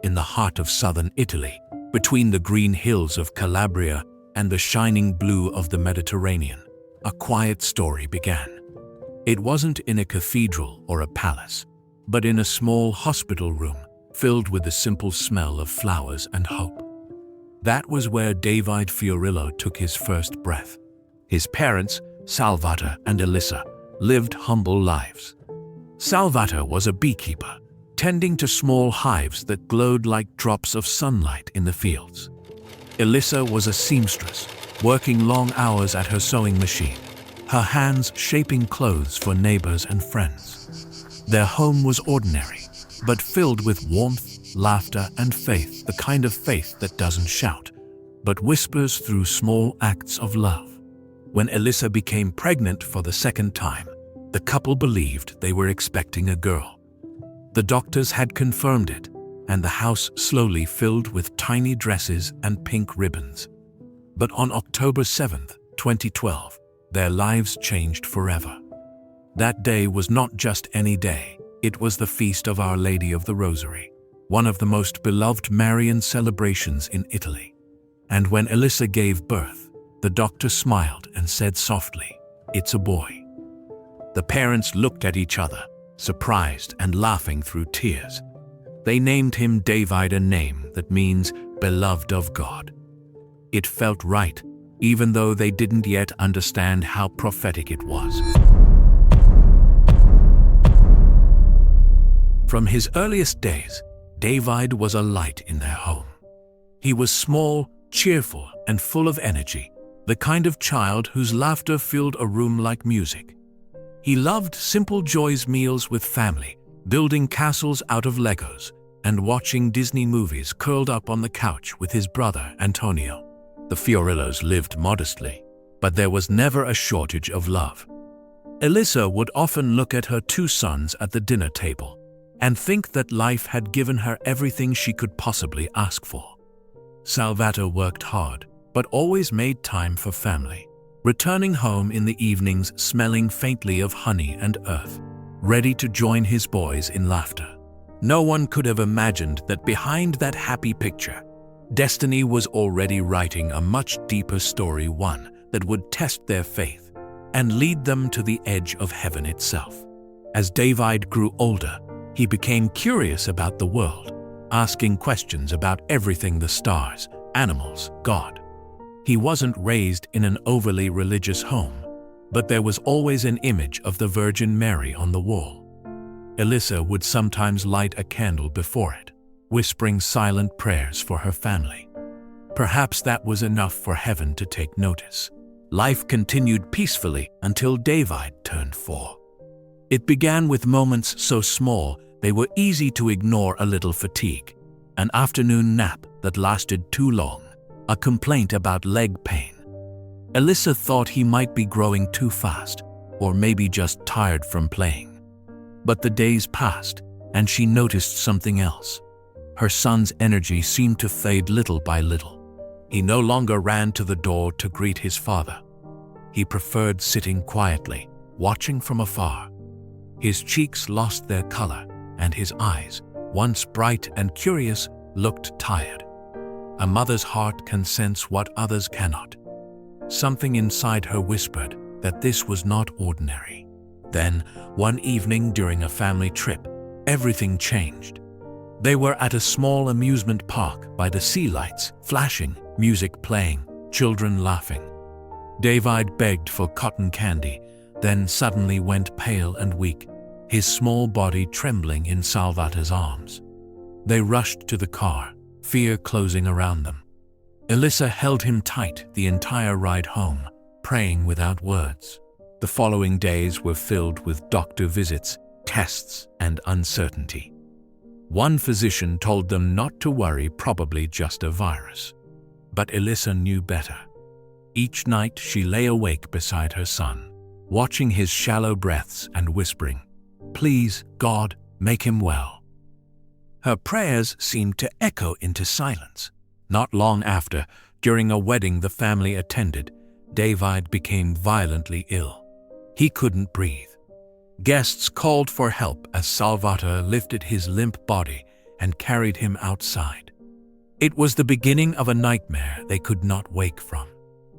in the heart of southern Italy, between the green hills of Calabria and the shining blue of the Mediterranean, a quiet story began. It wasn't in a cathedral or a palace, but in a small hospital room filled with the simple smell of flowers and hope. That was where Davide Fiorillo took his first breath. His parents, Salvatore and Elissa, lived humble lives. Salvatore was a beekeeper, tending to small hives that glowed like drops of sunlight in the fields. Elissa was a seamstress, working long hours at her sewing machine, her hands shaping clothes for neighbors and friends. Their home was ordinary, but filled with warmth, laughter, and faith, the kind of faith that doesn't shout, but whispers through small acts of love. When Elissa became pregnant for the second time, the couple believed they were expecting a girl. The doctors had confirmed it, and the house slowly filled with tiny dresses and pink ribbons. But on October 7th, 2012, their lives changed forever. That day was not just any day, it was the feast of Our Lady of the Rosary, one of the most beloved Marian celebrations in Italy. And when Elissa gave birth, the doctor smiled and said softly, "It's a boy." The parents looked at each other, surprised and laughing through tears. They named him Davide, a name that means beloved of God. It felt right, even though they didn't yet understand how prophetic it was. From his earliest days, Davide was a light in their home. He was small, cheerful, and full of energy, the kind of child whose laughter filled a room like music. He loved simple joys, meals with family, building castles out of Legos, and watching Disney movies curled up on the couch with his brother Antonio. The Fiorillos lived modestly, but there was never a shortage of love. Elissa would often look at her two sons at the dinner table and think that life had given her everything she could possibly ask for. Salvatore worked hard, but always made time for family, returning home in the evenings smelling faintly of honey and earth, ready to join his boys in laughter. No one could have imagined that behind that happy picture, destiny was already writing a much deeper story, one that would test their faith and lead them to the edge of heaven itself. As Davide grew older, he became curious about the world, asking questions about everything: the stars, animals, God. He wasn't raised in an overly religious home, but there was always an image of the Virgin Mary on the wall. Elissa would sometimes light a candle before it, whispering silent prayers for her family. Perhaps that was enough for heaven to take notice. Life continued peacefully until Davide turned 4. It began with moments so small they were easy to ignore: a little fatigue, an afternoon nap that lasted too long, a complaint about leg pain. Elissa thought he might be growing too fast, or maybe just tired from playing. But the days passed, and she noticed something else. Her son's energy seemed to fade little by little. He no longer ran to the door to greet his father. He preferred sitting quietly, watching from afar. His cheeks lost their color, and his eyes, once bright and curious, looked tired. A mother's heart can sense what others cannot. Something inside her whispered that this was not ordinary. Then, one evening during a family trip, everything changed. They were at a small amusement park by the sea, lights flashing, music playing, children laughing. Davide begged for cotton candy, then suddenly went pale and weak, his small body trembling in Salvatore's arms. They rushed to the car, fear closing around them. Elissa held him tight the entire ride home, praying without words. The following days were filled with doctor visits, tests, and uncertainty. One physician told them not to worry, probably just a virus. But Elissa knew better. Each night she lay awake beside her son, watching his shallow breaths and whispering, "Please, God, make him well." Her prayers seemed to echo into silence. Not long after, during a wedding the family attended, Davide became violently ill. He couldn't breathe. Guests called for help as Salvatore lifted his limp body and carried him outside. It was the beginning of a nightmare they could not wake from.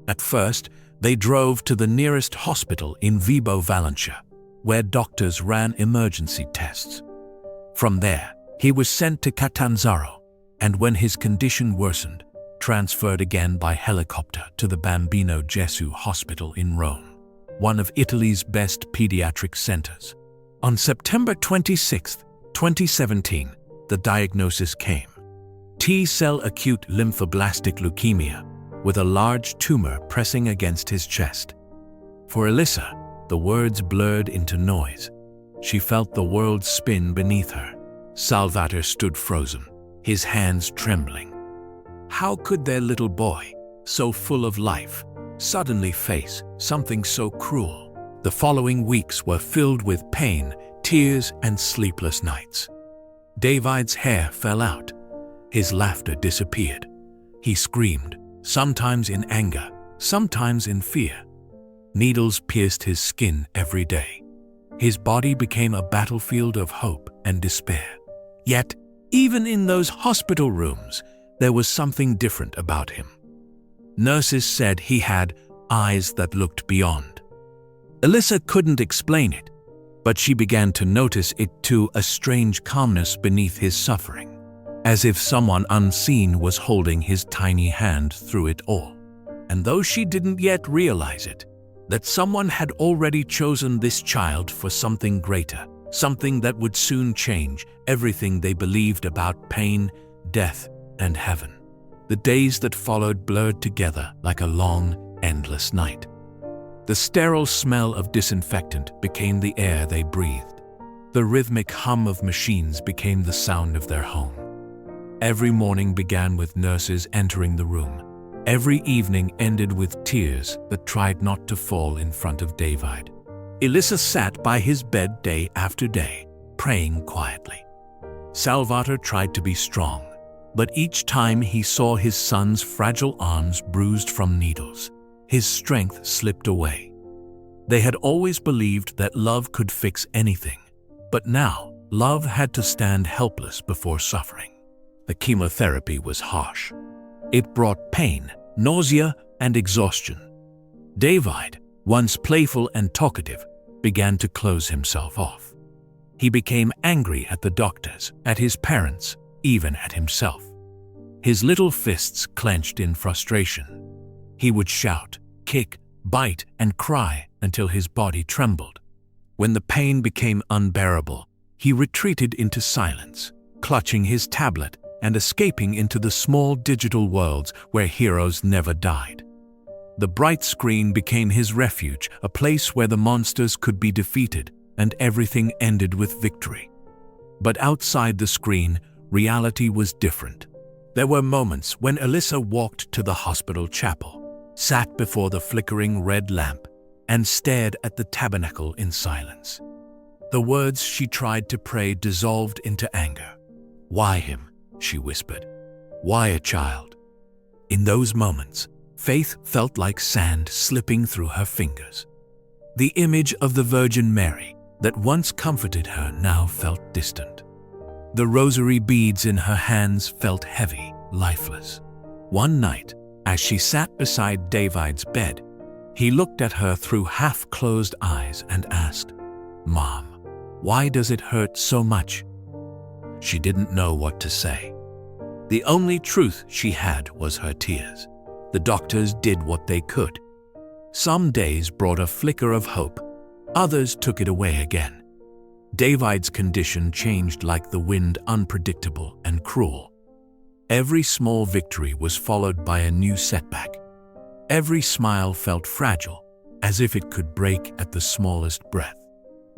At first, they drove to the nearest hospital in Vibo Valentia, where doctors ran emergency tests. From there, he was sent to Catanzaro, and when his condition worsened, transferred again by helicopter to the Bambino Gesù Hospital in Rome, one of Italy's best pediatric centers. On September 26, 2017, the diagnosis came: T-cell acute lymphoblastic leukemia, with a large tumor pressing against his chest. For Elisa, the words blurred into noise. She felt the world spin beneath her. Salvatore stood frozen, his hands trembling. How could their little boy, so full of life, suddenly face something so cruel? The following weeks were filled with pain, tears, and sleepless nights. David's hair fell out. His laughter disappeared. He screamed, sometimes in anger, sometimes in fear. Needles pierced his skin every day. His body became a battlefield of hope and despair. Yet, even in those hospital rooms, there was something different about him. Nurses said he had eyes that looked beyond. Elisa couldn't explain it, but she began to notice it too, a strange calmness beneath his suffering, as if someone unseen was holding his tiny hand through it all. And though she didn't yet realize it, that someone had already chosen this child for something greater, something that would soon change everything they believed about pain, death, and heaven. The days that followed blurred together like a long, endless night. The sterile smell of disinfectant became the air they breathed. The rhythmic hum of machines became the sound of their home. Every morning began with nurses entering the room. Every evening ended with tears that tried not to fall in front of David. Elisa sat by his bed day after day, praying quietly. Salvatore tried to be strong, but each time he saw his son's fragile arms bruised from needles, his strength slipped away. They had always believed that love could fix anything, but now love had to stand helpless before suffering. The chemotherapy was harsh. It brought pain, nausea, and exhaustion. David, once playful and talkative, began to close himself off. He became angry at the doctors, at his parents, even at himself. His little fists clenched in frustration. He would shout, kick, bite, and cry until his body trembled. When the pain became unbearable, he retreated into silence, clutching his tablet and escaping into the small digital worlds where heroes never died. The bright screen became his refuge, a place where the monsters could be defeated and everything ended with victory. But outside the screen, reality was different. There were moments when Elisa walked to the hospital chapel, sat before the flickering red lamp, and stared at the tabernacle in silence. The words she tried to pray dissolved into anger. "Why him?" she whispered. "Why a child?" In those moments, faith felt like sand slipping through her fingers. The image of the Virgin Mary that once comforted her now felt distant. The rosary beads in her hands felt heavy, lifeless. One night, as she sat beside David's bed, he looked at her through half-closed eyes and asked, "Mom, why does it hurt so much?" She didn't know what to say. The only truth she had was her tears. The doctors did what they could. Some days brought a flicker of hope, others took it away again. David's condition changed like the wind, unpredictable and cruel. Every small victory was followed by a new setback. Every smile felt fragile, as if it could break at the smallest breath.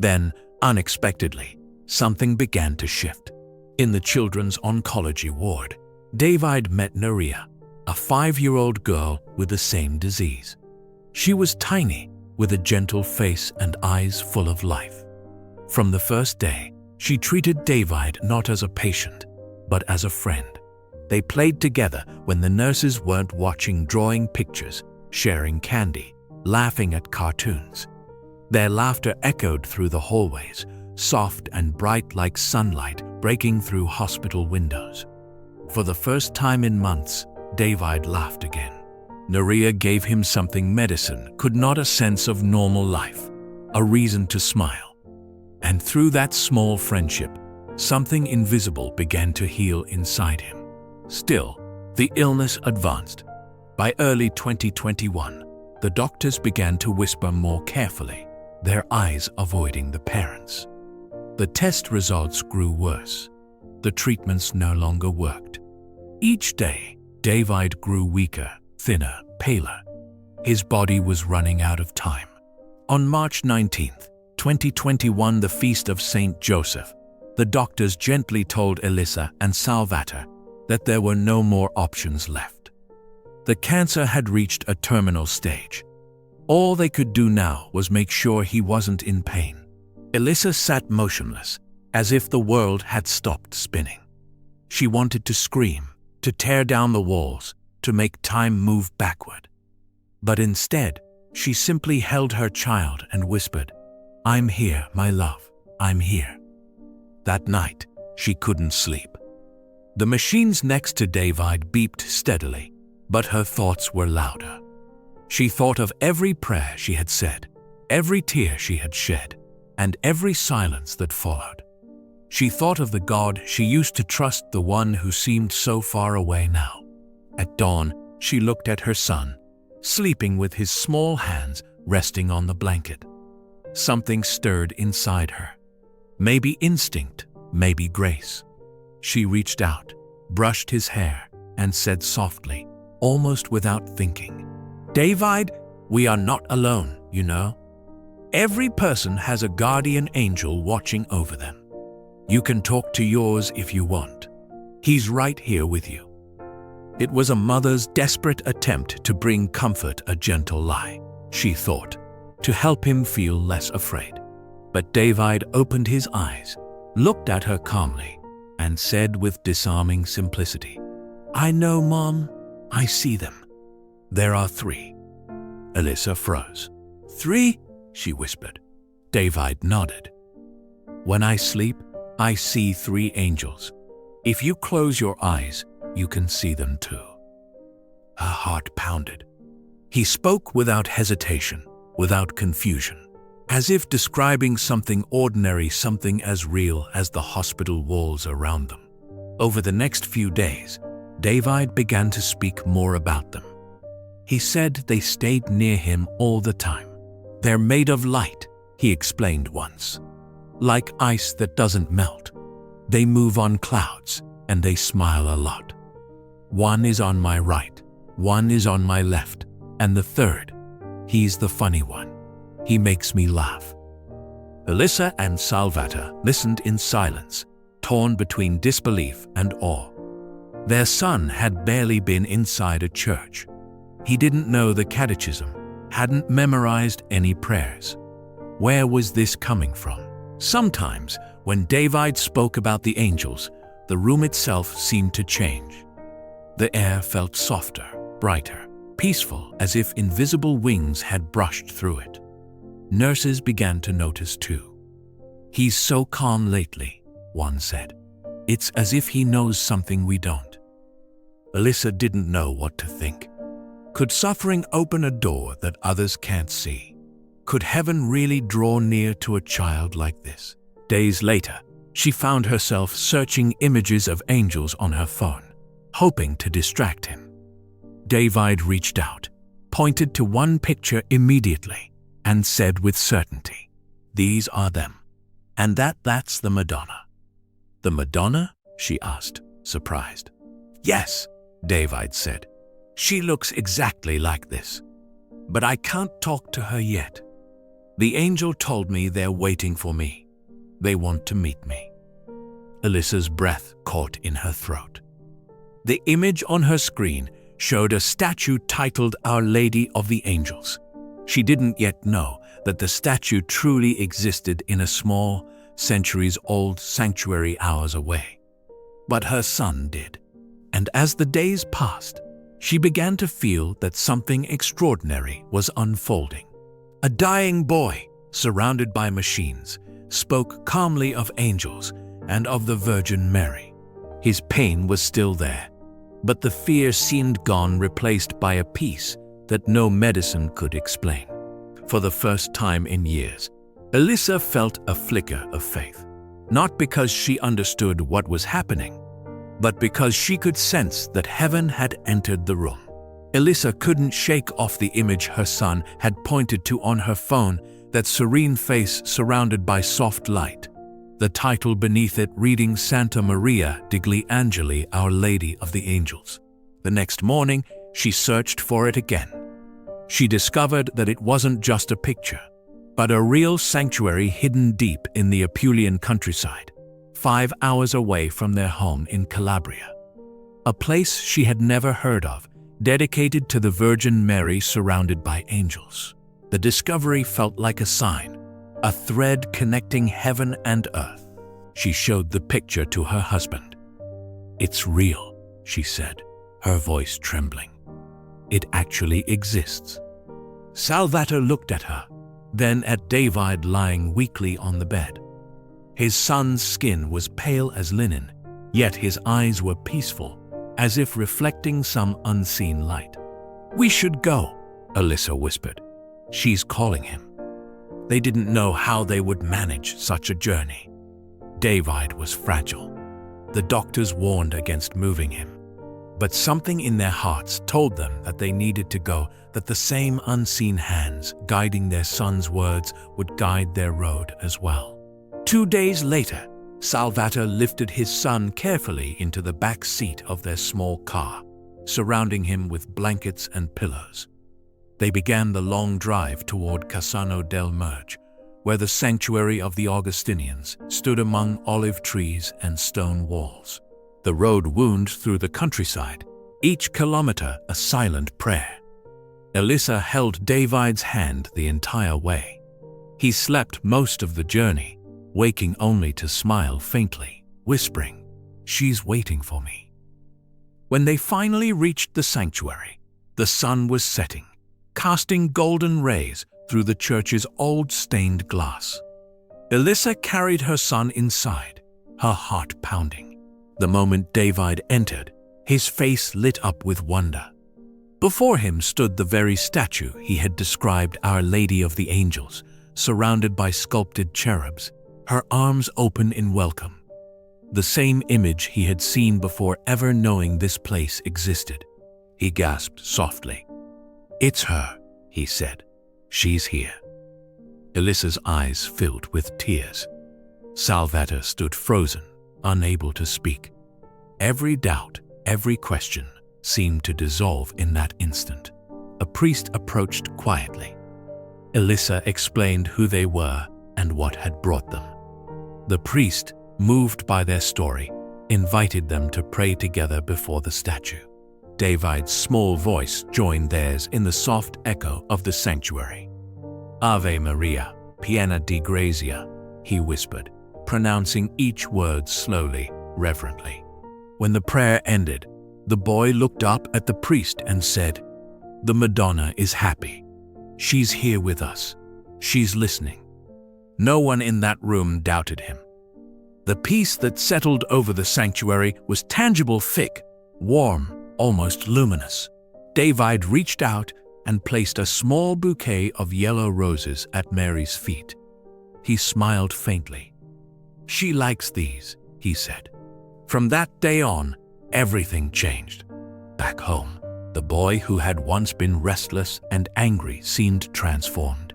Then, unexpectedly, something began to shift. In the children's oncology ward, David met Naria, a 5-year-old girl with the same disease. She was tiny, with a gentle face and eyes full of life. From the first day, she treated David not as a patient, but as a friend. They played together when the nurses weren't watching, drawing pictures, sharing candy, laughing at cartoons. Their laughter echoed through the hallways, soft and bright like sunlight breaking through hospital windows. For the first time in months, Davide laughed again. Nuria gave him something medicine could not, a sense of normal life, a reason to smile. And through that small friendship, something invisible began to heal inside him. Still, the illness advanced. By early 2021, the doctors began to whisper more carefully, their eyes avoiding the parents. The test results grew worse. The treatments no longer worked. Each day, Davide grew weaker, thinner, paler. His body was running out of time. On March 19, 2021, the feast of Saint Joseph, the doctors gently told Elisa and Salvatore that there were no more options left. The cancer had reached a terminal stage. All they could do now was make sure he wasn't in pain. Elisa sat motionless, as if the world had stopped spinning. She wanted to scream, to tear down the walls, to make time move backward. But instead, she simply held her child and whispered, "I'm here, my love, I'm here." That night, she couldn't sleep. The machines next to Davide beeped steadily, but her thoughts were louder. She thought of every prayer she had said, every tear she had shed, and every silence that followed. She thought of the God she used to trust, the one who seemed so far away now. At dawn, she looked at her son, sleeping with his small hands resting on the blanket. Something stirred inside her. Maybe instinct, maybe grace. She reached out, brushed his hair, and said softly, almost without thinking, "Davide, we are not alone, you know. Every person has a guardian angel watching over them. You can talk to yours if you want. He's right here with you." It was a mother's desperate attempt to bring comfort, a gentle lie, she thought, to help him feel less afraid. But Davide opened his eyes, looked at her calmly, and said with disarming simplicity, "I know, Mom. I see them. There are 3. Elisa froze. "3?" she whispered. Davide nodded. "When I sleep, I see 3 angels. If you close your eyes, you can see them too." Her heart pounded. He spoke without hesitation, without confusion, as if describing something ordinary, something as real as the hospital walls around them. Over the next few days, Davide began to speak more about them. He said they stayed near him all the time. "They're made of light," he explained once. "Like ice that doesn't melt. They move on clouds, and they smile a lot. One is on my right, one is on my left, and the third, he's the funny one. He makes me laugh." Elisa and Salvatore listened in silence, torn between disbelief and awe. Their son had barely been inside a church. He didn't know the catechism, hadn't memorized any prayers. Where was this coming from? Sometimes, when Davide spoke about the angels, the room itself seemed to change. The air felt softer, brighter, peaceful, as if invisible wings had brushed through it. Nurses began to notice too. "He's so calm lately," one said. "It's as if he knows something we don't." Elisa didn't know what to think. Could suffering open a door that others can't see? Could heaven really draw near to a child like this? Days later, she found herself searching images of angels on her phone, hoping to distract him. Davide reached out, pointed to one picture immediately, and said with certainty, "These are them. And that's the Madonna." "The Madonna?" she asked, surprised. "Yes," Davide said. "She looks exactly like this. But I can't talk to her yet. The angel told me they're waiting for me. They want to meet me." Elisa's breath caught in her throat. The image on her screen showed a statue titled Our Lady of the Angels. She didn't yet know that the statue truly existed in a small, centuries-old sanctuary hours away. But her son did. And as the days passed, she began to feel that something extraordinary was unfolding. A dying boy, surrounded by machines, spoke calmly of angels and of the Virgin Mary. His pain was still there, but the fear seemed gone, replaced by a peace that no medicine could explain. For the first time in years, Elisa felt a flicker of faith, not because she understood what was happening, but because she could sense that heaven had entered the room. Elisa couldn't shake off the image her son had pointed to on her phone, that serene face surrounded by soft light, the title beneath it reading Santa Maria degli Angeli, Our Lady of the Angels. The next morning, she searched for it again. She discovered that it wasn't just a picture, but a real sanctuary hidden deep in the Apulian countryside, 5 hours away from their home in Calabria. A place she had never heard of, dedicated to the Virgin Mary surrounded by angels. The discovery felt like a sign, a thread connecting heaven and earth. She showed the picture to her husband. "It's real," she said, her voice trembling. "It actually exists." Salvatore looked at her, then at David lying weakly on the bed. His son's skin was pale as linen, yet his eyes were peaceful, as if reflecting some unseen light. "We should go," Elisa whispered. "She's calling him." They didn't know how they would manage such a journey. David was fragile. The doctors warned against moving him, but something in their hearts told them that they needed to go, that the same unseen hands guiding their son's words would guide their road as well. 2 days later, Salvatore lifted his son carefully into the back seat of their small car, surrounding him with blankets and pillows. They began the long drive toward Cassano del Merge, where the sanctuary of the Augustinians stood among olive trees and stone walls. The road wound through the countryside, each kilometer a silent prayer. Elisa held David's hand the entire way. He slept most of the journey, waking only to smile faintly, whispering, "She's waiting for me." When they finally reached the sanctuary, the sun was setting, casting golden rays through the church's old stained glass. Elisa carried her son inside, her heart pounding. The moment David entered, his face lit up with wonder. Before him stood the very statue he had described, Our Lady of the Angels, surrounded by sculpted cherubs, her arms open in welcome. The same image he had seen before ever knowing this place existed. He gasped softly. "It's her," he said. "She's here." Elisa's eyes filled with tears. Salvatore stood frozen, unable to speak. Every doubt, every question seemed to dissolve in that instant. A priest approached quietly. Elisa explained who they were and what had brought them. The priest, moved by their story, invited them to pray together before the statue. David's small voice joined theirs in the soft echo of the sanctuary. "Ave Maria, piena di grazia," he whispered, pronouncing each word slowly, reverently. When the prayer ended, the boy looked up at the priest and said, "The Madonna is happy. She's here with us. She's listening." No one in that room doubted him. The peace that settled over the sanctuary was tangible, thick, warm, almost luminous. David reached out and placed a small bouquet of yellow roses at Mary's feet. He smiled faintly. "She likes these," he said. From that day on, everything changed. Back home, the boy who had once been restless and angry seemed transformed.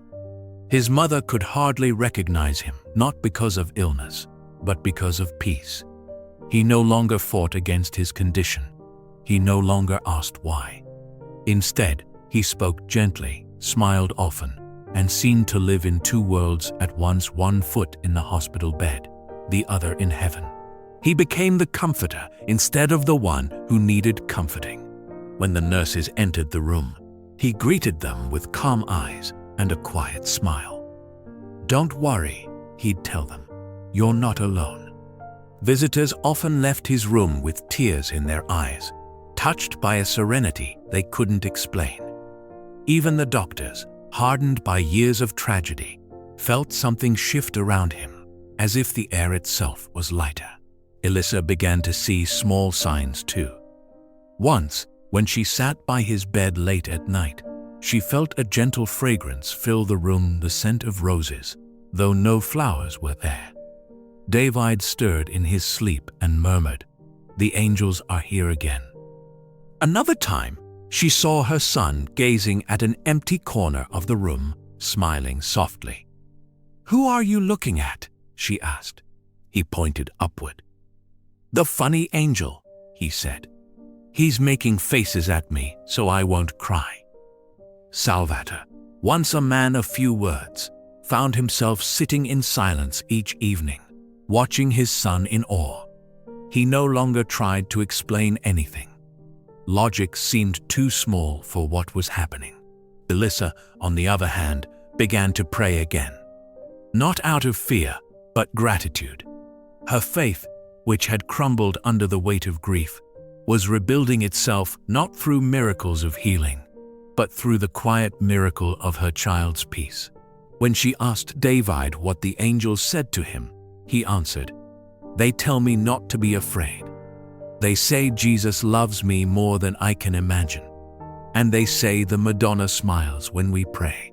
His mother could hardly recognize him, not because of illness, but because of peace. He no longer fought against his condition. He no longer asked why. Instead, he spoke gently, smiled often, and seemed to live in two worlds at once, one foot in the hospital bed, the other in heaven. He became the comforter instead of the one who needed comforting. When the nurses entered the room, he greeted them with calm eyes and a quiet smile. "Don't worry," he'd tell them. "You're not alone." Visitors often left his room with tears in their eyes, touched by a serenity they couldn't explain. Even the doctors, hardened by years of tragedy, felt something shift around him. as if the air itself was lighter. Elissa began to see small signs too. Once, when she sat by his bed late at night, she felt a gentle fragrance fill the room, the scent of roses, though no flowers were there. Davide stirred in his sleep and murmured, "The angels are here again." Another time, she saw her son gazing at an empty corner of the room, smiling softly. "Who are you looking at?" she asked. He pointed upward. "The funny angel," he said. "He's making faces at me so I won't cry." Salvatore, once a man of few words, found himself sitting in silence each evening, watching his son in awe. He no longer tried to explain anything. Logic seemed too small for what was happening. Elissa, on the other hand, began to pray again. Not out of fear, but gratitude. Her faith, which had crumbled under the weight of grief, was rebuilding itself not through miracles of healing, but through the quiet miracle of her child's peace. When she asked Davide what the angels said to him, he answered, "They tell me not to be afraid. They say Jesus loves me more than I can imagine. And they say the Madonna smiles when we pray."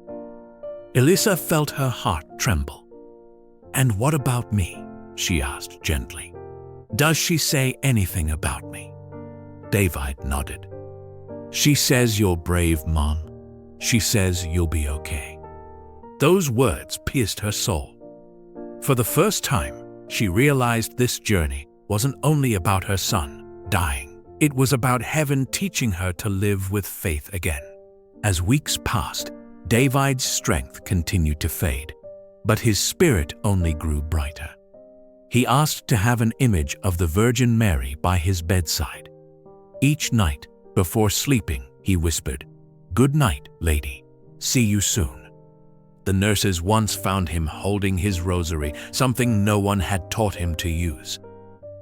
Elissa felt her heart tremble. "And what about me?" she asked gently. "Does she say anything about me?" Davide nodded. "She says you're brave, Mom. She says you'll be okay." Those words pierced her soul. For the first time, she realized this journey wasn't only about her son dying. It was about heaven teaching her to live with faith again. As weeks passed, Davide's strength continued to fade, but his spirit only grew brighter. He asked to have an image of the Virgin Mary by his bedside. Each night, before sleeping, he whispered, "Good night, lady. See you soon." The nurses once found him holding his rosary, something no one had taught him to use.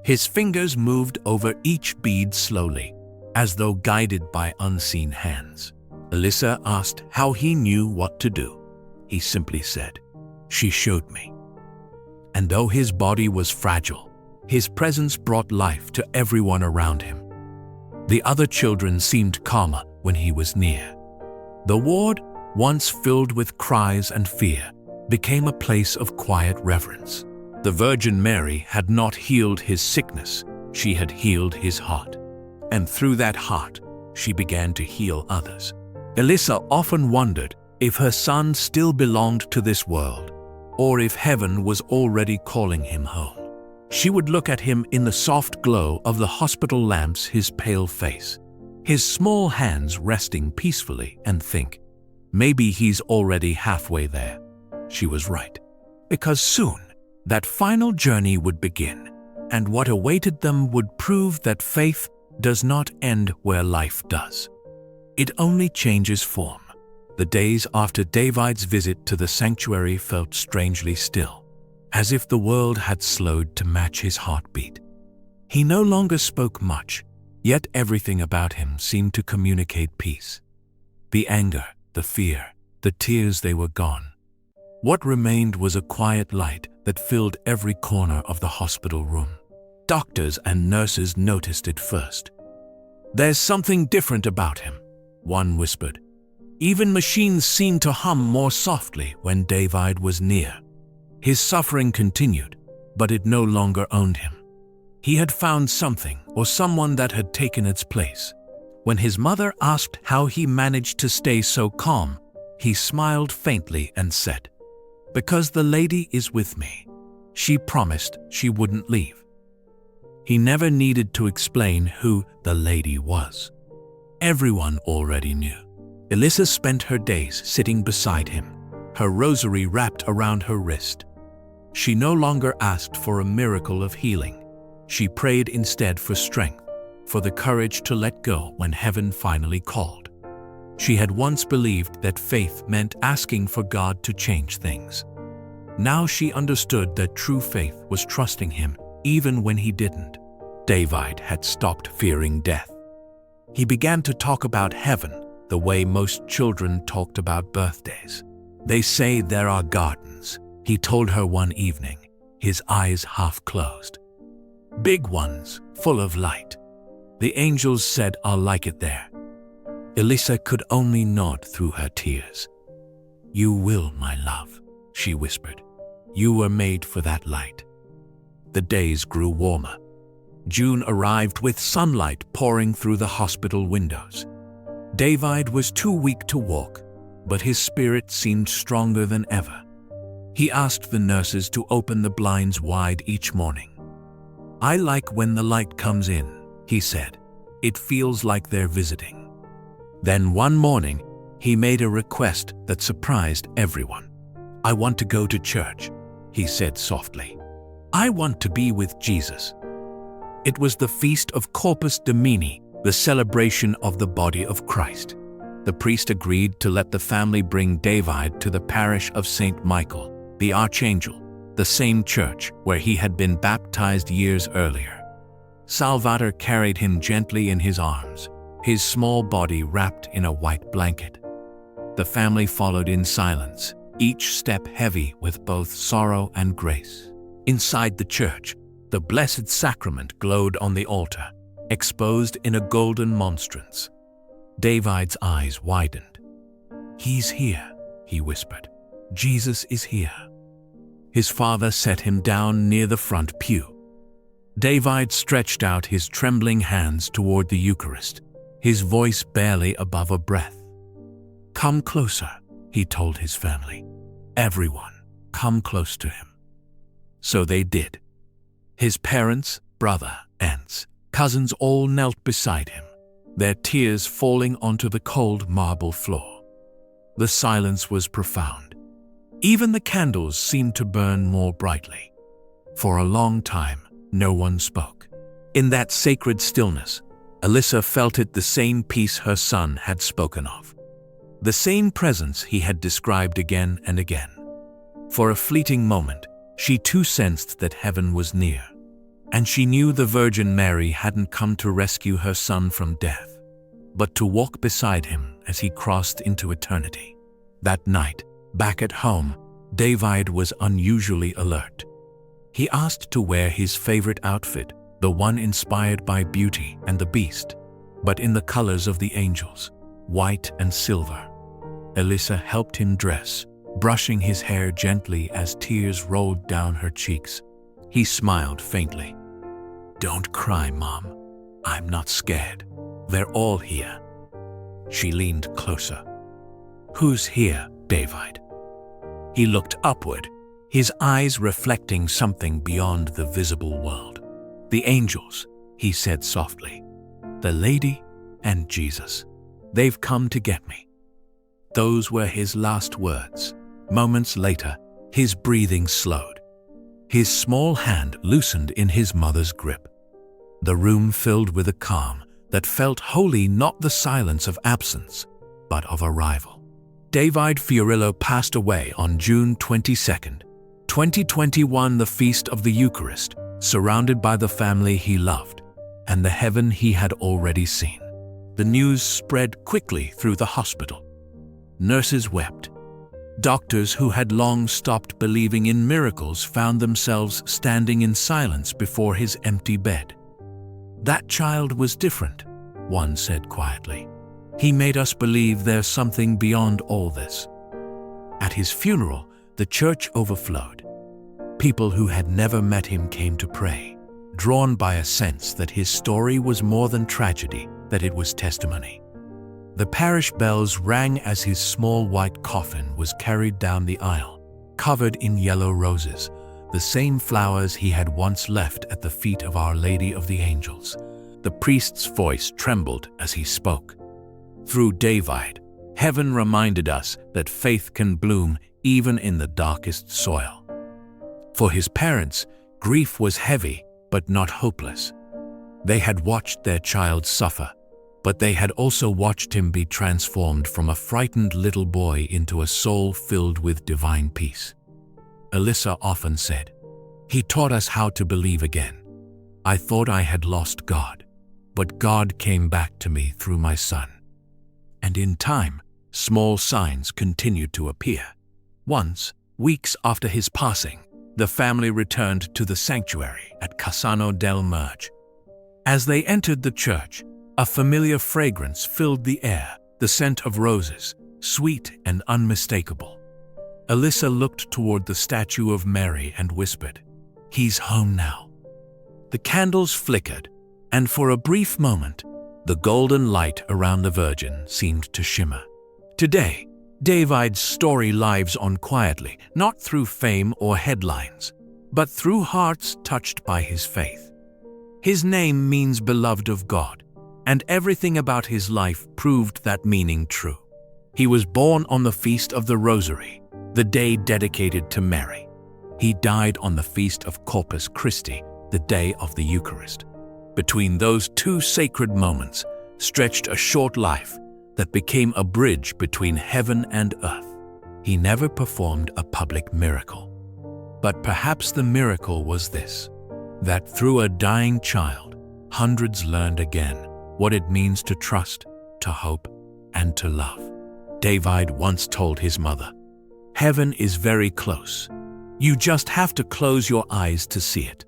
His fingers moved over each bead slowly, as though guided by unseen hands. Elissa asked how he knew what to do. He simply said, "She showed me." And though his body was fragile, his presence brought life to everyone around him. The other children seemed calmer when he was near. The ward, once filled with cries and fear, became a place of quiet reverence. The Virgin Mary had not healed his sickness, she had healed his heart. And through that heart, she began to heal others. Elissa often wondered if her son still belonged to this world, or if heaven was already calling him home. She would look at him in the soft glow of the hospital lamps, his pale face, his small hands resting peacefully, and think, maybe he's already halfway there. She was right, because soon that final journey would begin, and what awaited them would prove that faith does not end where life does. It only changes form. The days after Davide's visit to the sanctuary felt strangely still, as if the world had slowed to match his heartbeat. He no longer spoke much, yet everything about him seemed to communicate peace. The anger, the fear, the tears, they were gone. What remained was a quiet light that filled every corner of the hospital room. Doctors and nurses noticed it first. "There's something different about him," one whispered. Even machines seemed to hum more softly when Davide was near. His suffering continued, but it no longer owned him. He had found something or someone that had taken its place. When his mother asked how he managed to stay so calm, he smiled faintly and said, "Because the lady is with me. She promised she wouldn't leave." He never needed to explain who the lady was. Everyone already knew. Elissa spent her days sitting beside him, her rosary wrapped around her wrist. She no longer asked for a miracle of healing. She prayed instead for strength, for the courage to let go when heaven finally called. She had once believed that faith meant asking for God to change things. Now she understood that true faith was trusting him even when he didn't. Davide had stopped fearing death. He began to talk about heaven the way most children talked about birthdays. "They say there are gardens," he told her one evening. his eyes half closed. Big ones, full of light. The angels said, "I'll like it there." Elisa could only nod through her tears. "You will, my love," she whispered. "You were made for that light." The days grew warmer. June arrived with sunlight pouring through the hospital windows. Davide was too weak to walk, but his spirit seemed stronger than ever. He asked the nurses to open the blinds wide each morning. "I like when the light comes in," he said. "It feels like they're visiting." Then one morning, he made a request that surprised everyone. "I want to go to church," he said softly. "I want to be with Jesus." It was the feast of Corpus Domini, the celebration of the body of Christ. The priest agreed to let the family bring Davide to the parish of St. Michael, the Archangel, the same church where he had been baptized years earlier. Salvator carried him gently in his arms, his small body wrapped in a white blanket. The family followed in silence, each step heavy with both sorrow and grace. Inside the church, the Blessed Sacrament glowed on the altar, exposed in a golden monstrance. Davide's eyes widened. "He's here," he whispered. "Jesus is here." His father set him down near the front pew. Davide stretched out his trembling hands toward the Eucharist, his voice barely above a breath. "Come closer," he told his family. "Everyone, come close to him." So they did. His parents, brother, aunts, cousins all knelt beside him, their tears falling onto the cold marble floor. The silence was profound. Even the candles seemed to burn more brightly. For a long time, no one spoke. In that sacred stillness, Elisa felt it the same peace her son had spoken of. The same presence he had described again and again. For a fleeting moment, she too sensed that heaven was near. And she knew the Virgin Mary hadn't come to rescue her son from death, but to walk beside him as he crossed into eternity. That night, back at home, Davide was unusually alert. He asked to wear his favorite outfit, the one inspired by Beauty and the Beast, but in the colors of the angels, white and silver. Elisa helped him dress, brushing his hair gently as tears rolled down her cheeks. He smiled faintly. "Don't cry, Mom. I'm not scared. They're all here." She leaned closer. "Who's here, Davide?" He looked upward, his eyes reflecting something beyond the visible world. "The angels," he said softly. "The lady and Jesus. They've come to get me." Those were his last words. Moments later, his breathing slowed. His small hand loosened in his mother's grip. The room filled with a calm that felt wholly not the silence of absence, but of arrival. Davide Fiorillo passed away on June 22, 2021, the feast of the Eucharist, surrounded by the family he loved and the heaven he had already seen. The news spread quickly through the hospital. Nurses wept. Doctors who had long stopped believing in miracles found themselves standing in silence before his empty bed. "That child was different," one said quietly. "He made us believe there's something beyond all this." At his funeral, the church overflowed. People who had never met him came to pray, drawn by a sense that his story was more than tragedy, that it was testimony. The parish bells rang as his small white coffin was carried down the aisle, covered in yellow roses, the same flowers he had once left at the feet of Our Lady of the Angels. The priest's voice trembled as he spoke. "Through Davide, heaven reminded us that faith can bloom even in the darkest soil." For his parents, grief was heavy but not hopeless. They had watched their child suffer, but they had also watched him be transformed from a frightened little boy into a soul filled with divine peace. Elisa often said, "He taught us how to believe again. I thought I had lost God, but God came back to me through my son." And in time, small signs continued to appear. Once, weeks after his passing, the family returned to the sanctuary at Cassano del Merge. As they entered the church, a familiar fragrance filled the air, the scent of roses, sweet and unmistakable. Alyssa looked toward the statue of Mary and whispered, "He's home now." The candles flickered, and for a brief moment, the golden light around the Virgin seemed to shimmer. Today, Davide's story lives on quietly, not through fame or headlines, but through hearts touched by his faith. His name means beloved of God, and everything about his life proved that meaning true. He was born on the Feast of the Rosary, the day dedicated to Mary. He died on the Feast of Corpus Christi, the day of the Eucharist. Between those two sacred moments stretched a short life that became a bridge between heaven and earth. He never performed a public miracle. But perhaps the miracle was this, that through a dying child, hundreds learned again what it means to trust, to hope, and to love. Davide once told his mother, "Heaven is very close. You just have to close your eyes to see it."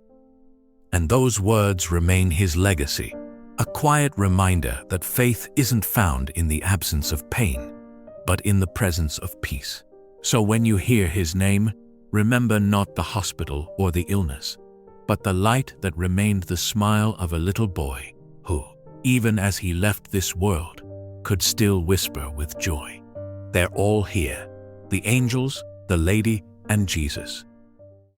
And those words remain his legacy, a quiet reminder that faith isn't found in the absence of pain, but in the presence of peace. So when you hear his name, remember not the hospital or the illness, but the light that remained the smile of a little boy who, even as he left this world, could still whisper with joy, "They're all here, the angels, the lady, and Jesus."